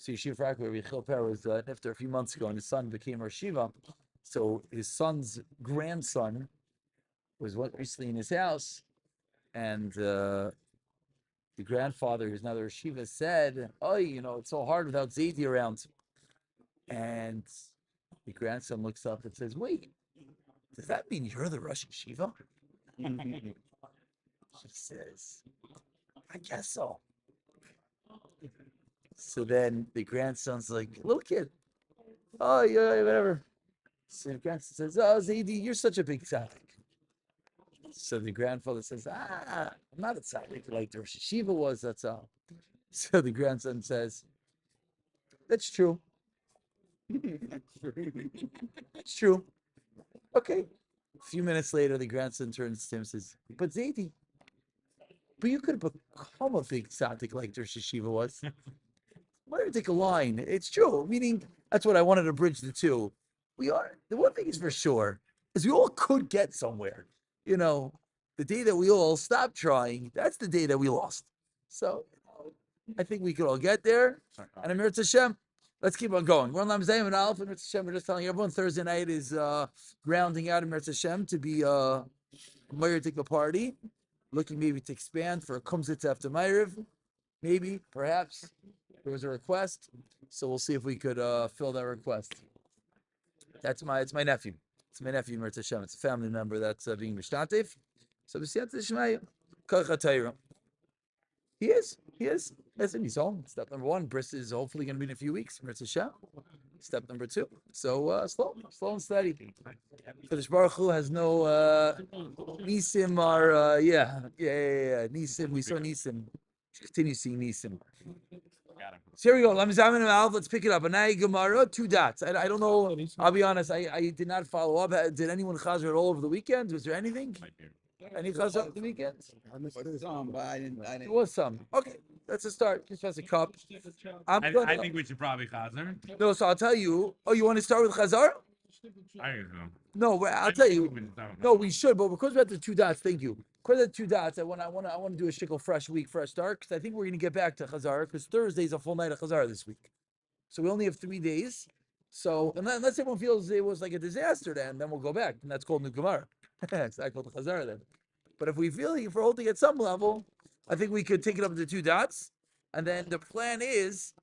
So Yeshiva Frak, where Yechiel Per was nifter a few months ago, and his son became Rosh Yeshiva. So his son's grandson was recently in his house, and the grandfather, who's now the Rosh Yeshiva, said, "Oh, it's so hard without Zaidi around." And the grandson looks up and says, "Wait, does that mean you're the Rosh Yeshiva?" He says, "I guess so." So then the grandson's like, "Little kid, oh yeah, whatever." So the grandson says, "Oh, Zaidi, you're such a big tzaddik." So the grandfather says, "I'm not a tzaddik like the Rosh Yeshiva was, that's all." So the grandson says, "That's true. That's true. Okay." A few minutes later, the grandson turns to him and says, "But Zaidi, but you could have become a big tzaddik like the Rosh Yeshiva was." Why don't you take a line? It's true. Meaning, that's what I wanted to bridge the two. The one thing is for sure, is we all could get somewhere. The day that we all stopped trying, that's the day that we lost. So I think we could all get there. And Amir Hashem, let's keep on going. We're on Lam Zayim and Alpha. Amir Hashem, we're just telling everyone Thursday night is grounding out Amir Hashem to be a Ma'ir party. Looking maybe to expand for a Kumzitz after Ma'iriv. Maybe, perhaps. There was a request, so we'll see if we could fill that request. It's my nephew. It's my nephew, Mirz Hashem. It's a family member that's being mishtatif. So b'siyat Shmaya, Kach HaTorah. He is. Listen, he's home. Step number 1, Bris is hopefully going to be in a few weeks. Mirz Hashem. Step number 2. So slow and steady. Kadosh Baruch Hu has no Nisim or Nisim. We saw Nisim. Continue seeing Nisim. So here we go. Let's pick it up. Anai Gemara, 2 dots. I don't know. I'll be honest. I did not follow up. Did anyone chazer at all over the weekend? Was there anything? Any chazer over the weekend? Some, but I didn't. There was some. Okay, that's a start. Just as a cup. I think we should probably chazer. No, so I'll tell you. Oh, you want to start with chazar? I don't know. No, I'll tell you. No, we should, but because we're at the 2 dots, thank you. Because of the 2 dots, I want to do a shikol fresh week, fresh start, because I think we're going to get back to Chazar, because Thursday's a full night of Chazar this week. So we only have 3 days. So unless everyone feels it was like a disaster, then we'll go back, and that's called New Gemara. It's not called Chazar then. But if we feel if we're holding at some level, I think we could take it up to 2 dots, and then the plan is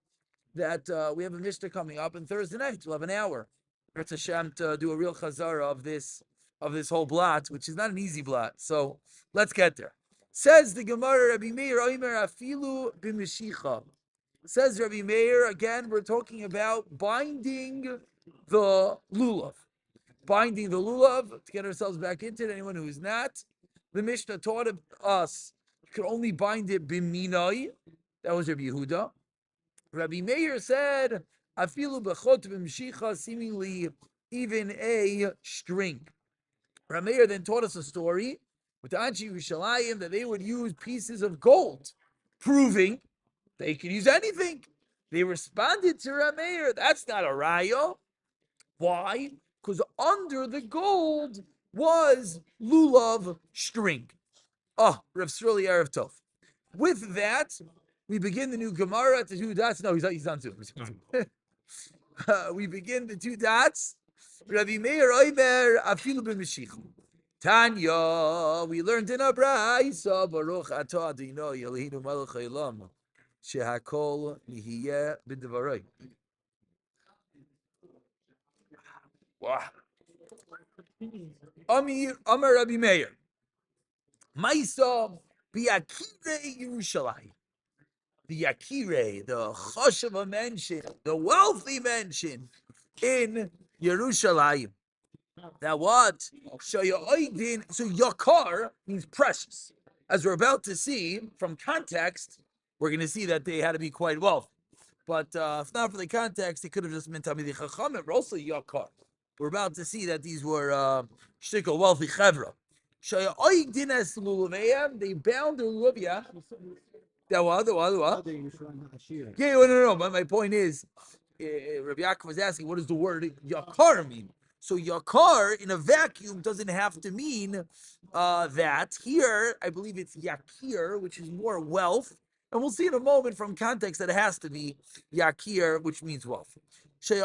that we have a Mishnah coming up, and Thursday night we'll have an hour. It's a sham to do a real Chazar of this whole blot, which is not an easy blot. So let's get there. Says the Gemara, Rabbi Meir, Oimer afilu b'mishicha. Says Rabbi Meir, again, we're talking about binding the lulav. Binding the lulav, to get ourselves back into it, anyone who is not. The Mishnah taught us you could only bind it b'minai. That was Rabbi Yehuda. Rabbi Meir said, afilu b'chot b'mishicha, seemingly even a string. Rabbi Meir then taught us a story with the Anshi Yerushalayim that they would use pieces of gold, proving they could use anything. They responded to Rabbi Meir, that's not a raya. Why? Because under the gold was lulav string. Oh, Rav Sroli Erev Tov. With that, we begin the new Gemara to 2 dots. No, he's done too. We begin the 2 dots. Rabbi Meir Oimer afilu b'mishicha. Tanya, we learned in a brayso, Baruch atah Adino Eloheinu melech haolam, shehakol nihiyeh b'dvaroi. Wow. Amar Rabbi Meir, Maisa b'Yakirei Yerushalayim. The Yakirei, the Choshev mansion, the wealthy mansion in Yerushalayim. Now what? So yakar means precious. As we're about to see from context, we're going to see that they had to be quite wealthy. But if not for the context, it could have just been Talmidei Chachamim, but also yakar. We're about to see that these were shtikol wealthy chevra. They bound their lulav. Yeah. What? Yeah, no. But my point is, Rabbi Yaakov was asking, what does the word yakar mean? So yakar in a vacuum doesn't have to mean that. Here, I believe it's yakir, which is more wealth. And we'll see in a moment from context that it has to be yakir, which means wealth. They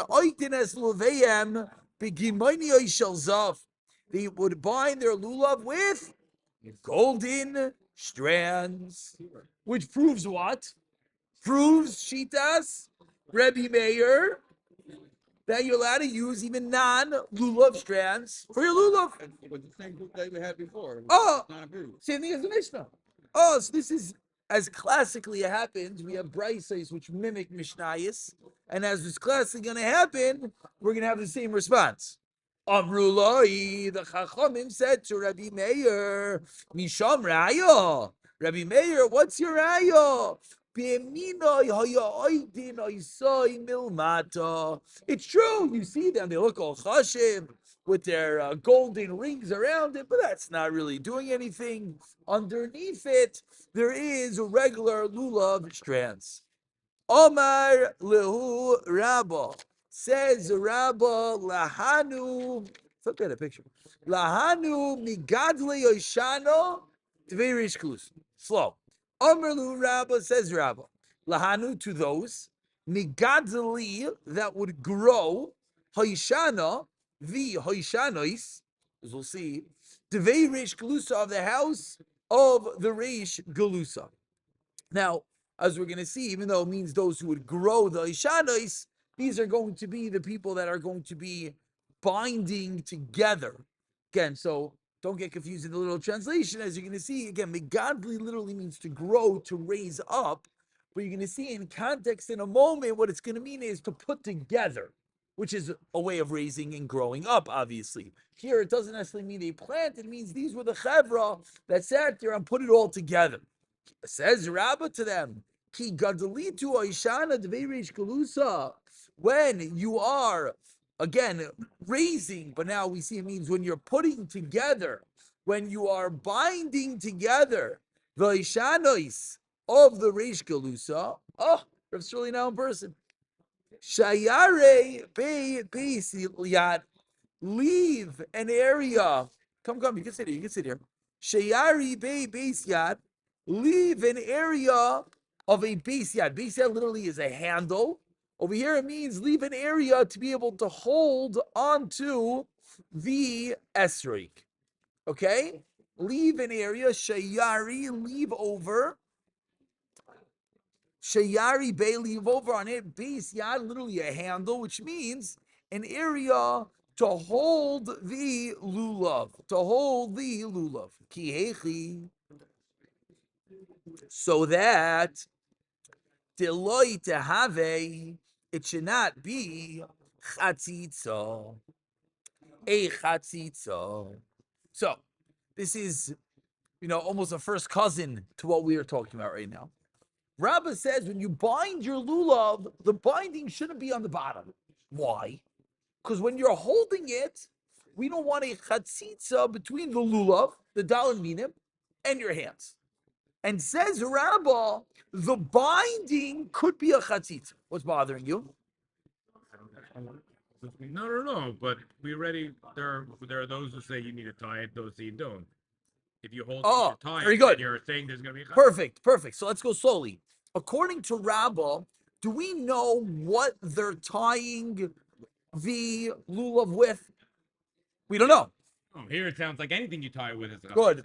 would bind their lulav with golden strands, which proves what? Proves Shitas, Rebbe Meir, that you're allowed to use even non-lulav strands for your lulav. With the same group that we had before. Oh, Not approved. same thing as the Mishnah. Oh, so this is as classically it happens. We have braysos which mimic Mishnayos, and as is classically going to happen, we're going to have the same response. Amrullah, the Chachamim said to Rabbi Meir, Misham Raya. Rabbi Meir, what's your Raya? It's true. You see them; they look all chashiv with their golden rings around it, but that's not really doing anything. Underneath it, there is regular lulav strands. Omar lehu Rabba, says Rabba lahanu. Look at a picture. Lahanu migadle yoshano tverish klus. Slow. Omar lehu Rabba, says Rabba lahanu, to those migadli that would grow hoishana, the hoishanois, as we'll see, tvei rish galusa, of the house of the rish galusa. Now, as we're going to see, even though it means those who would grow the Ishanos, these are going to be the people that are going to be binding together. Again, so don't get confused in the literal translation. As you're going to see, again, megadli literally means to grow, to raise up. But you're going to see in context in a moment, what it's going to mean is to put together, which is a way of raising and growing up, obviously. Here, it doesn't necessarily mean they planted. It means these were the chevra that sat there and put it all together. Says Rabbah to them, Ki gadalitu oishana dveiresh galusa. When you are, again, raising, but now we see it means when you're putting together, when you are binding together the ishanois of the reish galusa. Oh, that's really now in person. Shayare be yad. Leave an area. Come, you can sit here. You can sit here. Shayari be base yad. Leave an area of a base yad. Base yad literally is a handle. Over here it means leave an area to be able to hold onto the esrog. Okay? Leave an area. Shayari, leave over. Shayari Bay, leave over on it. Base yad, literally a handle, which means an area to hold the lulav. To hold the lulav. Kihechi. So that Deloy to have it should not be chatzitza. A chatzitza. So this is, almost a first cousin to what we are talking about right now. Rabbah says when you bind your lulav, the binding shouldn't be on the bottom. Why? Because when you're holding it, we don't want a chatzitza between the lulav, the daled minim, and your hands. And says Rabbah, the binding could be a chatzitza. What's bothering you? No. But we already there are those who say you need to tie it, those who you don't. If you hold it, you tie very it, good. you're saying there's going to be a Perfect. So let's go slowly. According to Rabbah, do we know what they're tying the lulav with? We don't know. Oh, here it sounds like anything you tie with is a Good.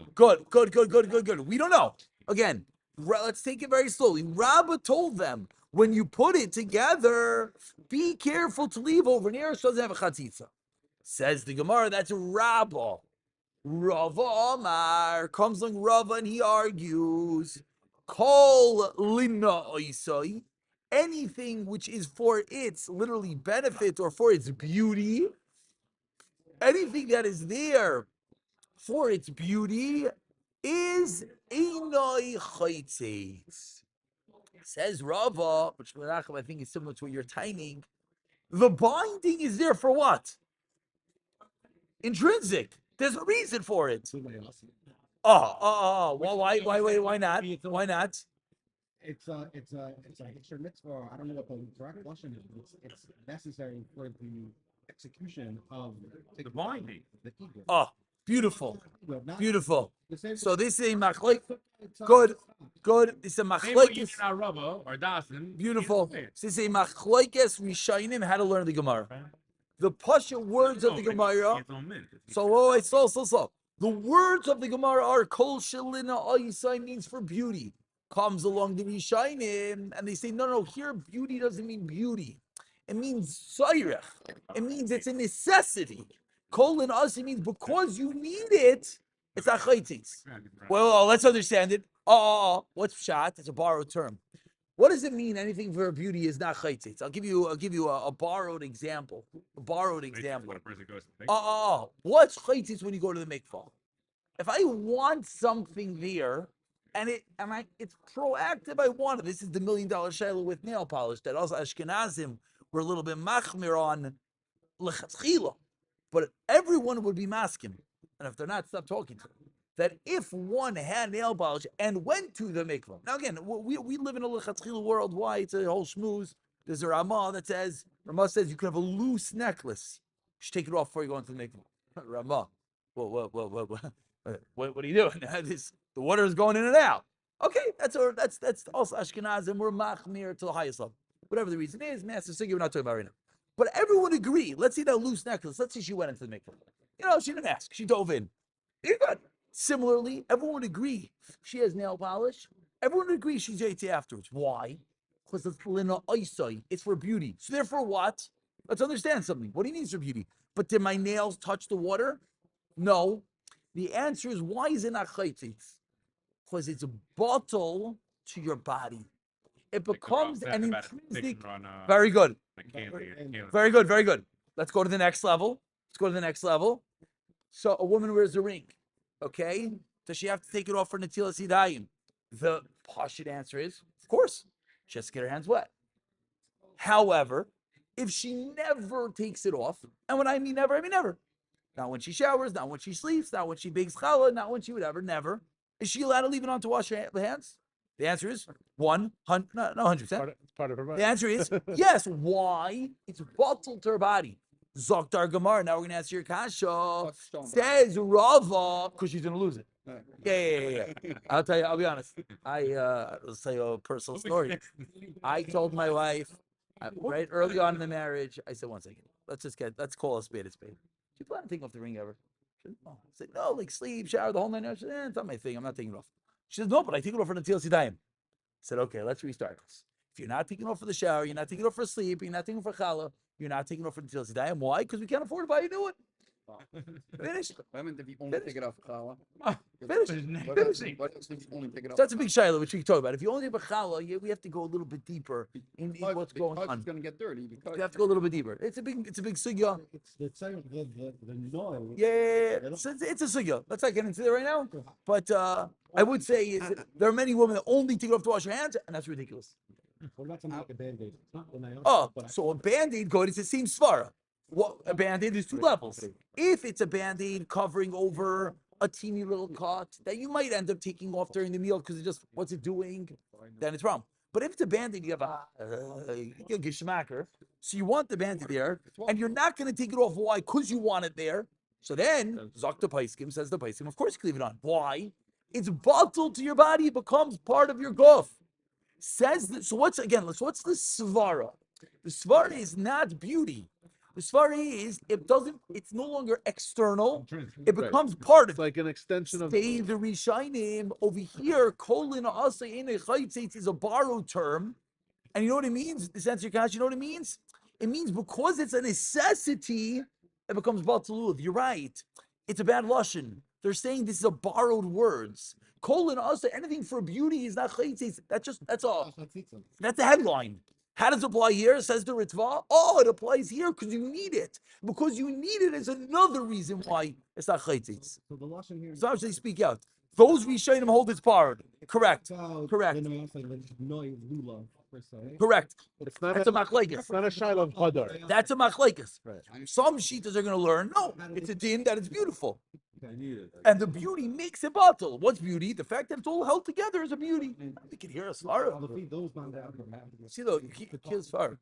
We don't know. Again, let's take it very slowly. Rabbah told them, when you put it together, be careful to leave over near so it doesn't have a chatzitza. Says the Gemara, that's Rabbah. Rava Amar comes along Rava and he argues, Kol lina oisai, anything which is for its literally benefit or for its beauty, anything that is there for its beauty is einoi chaitzes. Says Rava, which I think is similar to what you're timing. The binding is there for what? Intrinsic. There's a reason for it. Well, why not? Why not? It's a hikshur mitzvah. I don't know what the correct question is. It's necessary for the execution of The binding. the eagle. Beautiful. Not Beautiful. the same. So this is a machloik. It's, Good. Good. This is a Maybe what you machloikis. did our Rava or Dasan. Beautiful. This is a machloikis rishayim how to learn the Gemara. The pasha words of the Gemara. So, wait, slow. The words of the Gemara are kol shelina oisai means for beauty. Comes along the Rishainim, and they say, no, here beauty doesn't mean beauty. It means sayrech. It means it's a necessity. Kol in us, it means because you need it, it's achaitis. Well, let's understand it. What's pshat? It's a borrowed term. What does it mean? Anything for beauty is not chaytzitz. I'll give you a borrowed example. A borrowed example. What's chaytzitz when you go to the mikvah? If I want something there, and it's proactive, I want it. This is the $1 million shayla with nail polish that also Ashkenazim were a little bit machmir on lechatchila, but everyone would be maskim, and if they're not, stop talking to them. That if one had nail polish and went to the mikvah. Now again, we live in a lechatchila world. Why? It's a whole shmooze. There's a Ramah that says, you can have a loose necklace. You should take it off before you go into the mikvah. Ramah, what are you doing? The water is going in and out. Okay, that's also Ashkenazim. We're machmir to the highest level. Whatever the reason is, massive sugya, we're not talking about right now. But everyone agree. Let's see that loose necklace. Let's say she went into the mikvah. She didn't ask. She dove in. You're good. Similarly, everyone would agree she has nail polish. Everyone would agree she's JT afterwards. Why? Because it's lina oisai. It's for beauty. So therefore, what? Let's understand something. What do you mean it's for beauty? But did my nails touch the water? No. The answer is, why is it not chaytzitz? Because it's a bottle to your body. It becomes an intrinsic. Very good. Very good. Let's go to the next level. So a woman wears a ring. Okay? Does she have to take it off for Natilas Yadayim? The pashut answer is, of course. She has to get her hands wet. However, if she never takes it off, and when I mean never, I mean never. Not when she showers, not when she sleeps, not when she bakes challah, not when she whatever, never. Is she allowed to leave it on to wash her hands? The answer is 100%. It's part of her body. The answer is yes. Why? It's bottled to her body. Zoktar Gemara. Now we're going to answer your kasha. Says Rava, because she's going to lose it. Yeah. I'll tell you, I'll be honest. Let's tell you a personal story. I told my wife, right early on in the marriage, I said, 1 second, let's call a spade a spade. Do you plan on taking off the ring ever? She said, no. I said, no, like sleep, shower, the whole night. She said, it's not my thing. I'm not taking it off. She said, no, but I take it off for Natilas Yadayim. I said, okay, let's restart this. If you're not taking it off for the shower, you're not taking it off for sleep, you're not taking it for challah, you're not taking it off for Natilas Yadayim. Why? Because we can't afford to buy a new one. Finish. If you only take it off challah. Finish. What else if you only take it off? That's a big shayla, which we can talk about. If you only have a challah, we have to go a little bit deeper in what's going on. It's going to get dirty. Because You have to go a little bit deeper. It's a big sugya. It's the noise. Yeah. It's a sugya. Let's not get into it right now. But I would say there are many women that only take it off to wash their hands, and that's ridiculous. What about something like a band-aid? It's not the nail. So a band-aid good is the same svara. What a band-aid is 2 levels. If it's a band-aid covering over a teeny little cut that you might end up taking off during the meal because it just what's it doing, then it's wrong. But if it's a band-aid, you have a gishmaker, so you want the band-aid there, and you're not going to take it off. Why? Because you want it there. So then, Zok the Paiskim says the Paiskim, of course you can leave it on. Why? It's bottled to your body, it becomes part of your guf. Says that, so what's the svara? The svara is not beauty. The svara is it's no longer external. It becomes part of It's like an extension of Say the Rishainim over here, kolin asay is a borrowed term. And you know what it means? This answer, Kash, you know what it means? It means because it's a necessity, it becomes batalud. You're right. It's a bad lashon. They're saying this is a borrowed words. Kolin asay, anything for beauty is not chaytzitz. That's all. That's the headline. How does it apply here? Says the Ritva. Oh, it applies here because you need it. Because you need it is another reason why it's not chaytzitz. So the lashon here. So actually speak out. Those Rishonim hold it's borrowed. Correct. Correct. Correct. It's not That's a machlekes. It's not a shaila of hadar. That's a machlekes. Right. Some shitas are going to learn. No, it's a din that it's beautiful. And the beauty makes a bottle. What's beauty? The fact that it's all held together is a beauty. We can hear a svara. See though, you keep the kids far.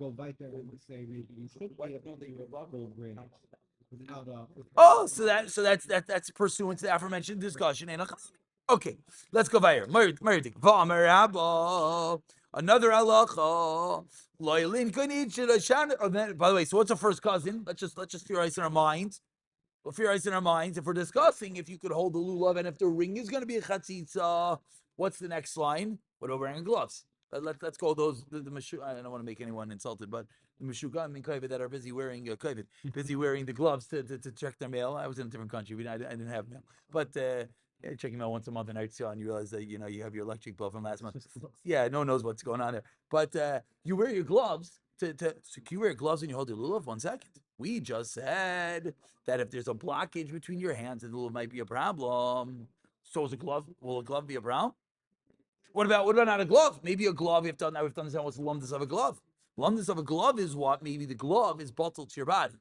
without, Oh, so that's pursuant to the aforementioned discussion. Okay, let's go vayir. Another halacha. By the way, so what's the first cousin? Let's just theorize in our minds. We'll theorize in our minds. If we're discussing if you could hold the lulav and if the ring is going to be a chatzitza, what's the next line? What about wearing gloves? Let's go those the I don't want to make anyone insulted, but the Meshuggah that are busy wearing busy wearing the gloves to check their mail. I was in a different country. I didn't have mail, but checking mail once a month in Eretz and you realize that you have your electric bill from last month. Yeah, no one knows what's going on there. But you wear your gloves so can you wear gloves when you hold your lulav? 1 second. We just said that if there's a blockage between your hands, the lulav might be a problem. So is a glove? Will a glove be a problem? What about not a glove? Maybe a glove. We've to understand what's the lumdus of a glove. Lumdus of a glove is what? Maybe the glove is bottled to your body.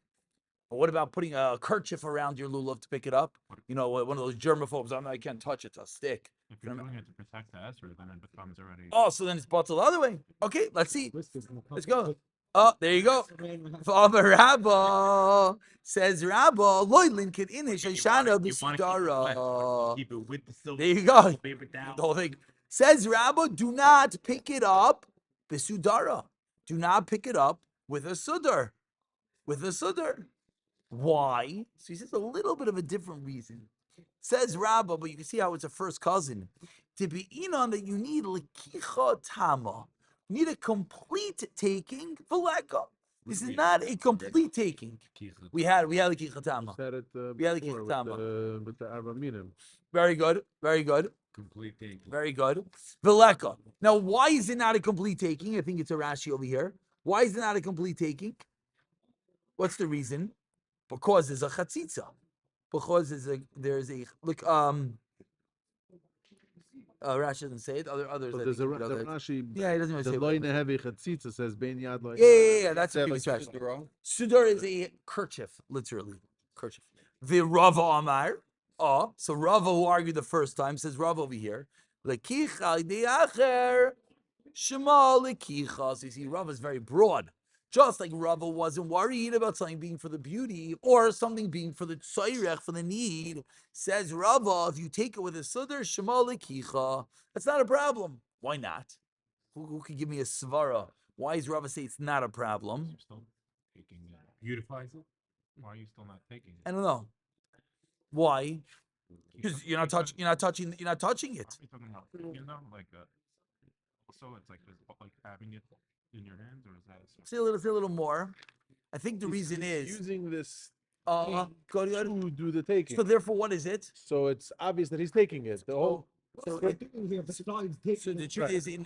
But what about putting a kerchief around your lulav to pick it up? One of those germaphobes. I can't touch it. It's a stick. If you're doing it to protect the esrog, then it becomes already. Oh, so then it's bottled the other way. Okay, let's see. Let's go. Oh, there you go. Father Rabba says Rabba loylin kid in his shana b'sidara. Keep it with the silver. There you go. Paper down. The whole thing says Rabba. Do not pick it up b'sudara. Do not pick it up with a sudar. With a sudar. Why? So he says a little bit of a different reason. Says Rabba, but you can see how it's a first cousin. To be on that you need lekicha tama. You need a complete taking for leko. This is not a complete taking. We had lekicha tama. We had lekicha tama. With the Arba Very good. Very good. Complete taking. Very good. Veleka. Now, why is it not a complete taking? I think it's a Rashi over here. Why is it not a complete taking? What's the reason? Because there's a chatzitza. Because there's a look. Rashi doesn't say it. Others. But there's a Rashi. Yeah, he doesn't even say The it. loine heavy chatzitza says bein yad loine. Yeah. That's a previous Like Rashi. Sudar is a kerchief, literally kerchief. The Rava Amar. So Rava, who argued the first time, says Rava over here. Lekicha diacher shema lekicha. So you see, Rava is very broad. Just like Rava wasn't worried about something being for the beauty or something being for the tzayrech, for the need, says Rava, if you take it with a sudar, shema lekicha, that's not a problem. Why not? Who could give me a svara? Why does Rava say it's not a problem? You're still taking it. Beautifies it. Why are you still not taking it? I don't know. Why? Because you're not touching it. Are you talking about like also it's like having it in your hands, or is that? Say a little more. I think the reason is using this go ahead. to do the taking. So therefore, what is it? So it's obvious that he's taking it. The whole So So the truth is in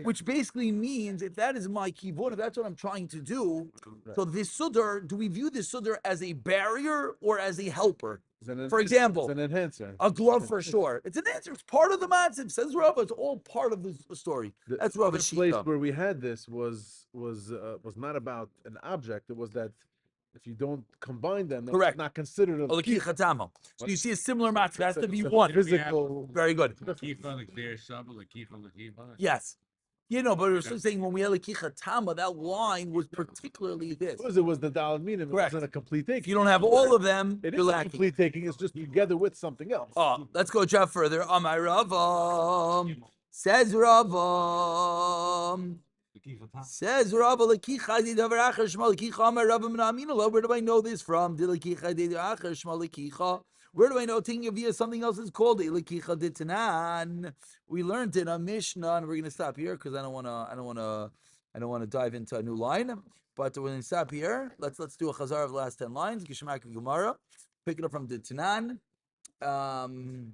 which basically means if that is my keyboard, if that's what I'm trying to do, so this sudar, do we view this sudar as a barrier or as a helper? For example, it's an enhancer. a glove for sure. It's an answer. It's part of the matzim. Says Rava. It's all part of the story. That's Rava's The place shita. where we had this was not about an object. It was that if you don't combine them, Correct. it's not considered a Oh, the kichatamo. So you see a similar matzim. It has to be it's a one. physical. Very good. Lakifa, like their shabba, lakifa. Yes. But we're still saying when we had Lekichatama, that line was particularly this. Because it was the Dalad Minim, it Correct. wasn't a complete taking. If you don't have all of them, It you're is a lacking. complete taking. It's just together with something else. Let's go a chap further. Amai Rava. Says Rava. Says Rava, Lekicha di davar acher shma lekicha. Amar Rava min aminah. Where do I know this from? Di lekicha di acher shma lekicha. Where do I know taking via something else is called a lekicha di tanan? We learned in a Mishnah, and we're going to stop here because I don't want to dive into a new line. But we're going to stop here. Let's do a chazar of the last 10 lines. Gishmak Gemara. Pick it up from the Tanan. And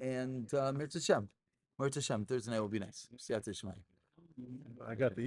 Mirtz Hashem. Thursday night will be nice. Siyat Shemai. I got the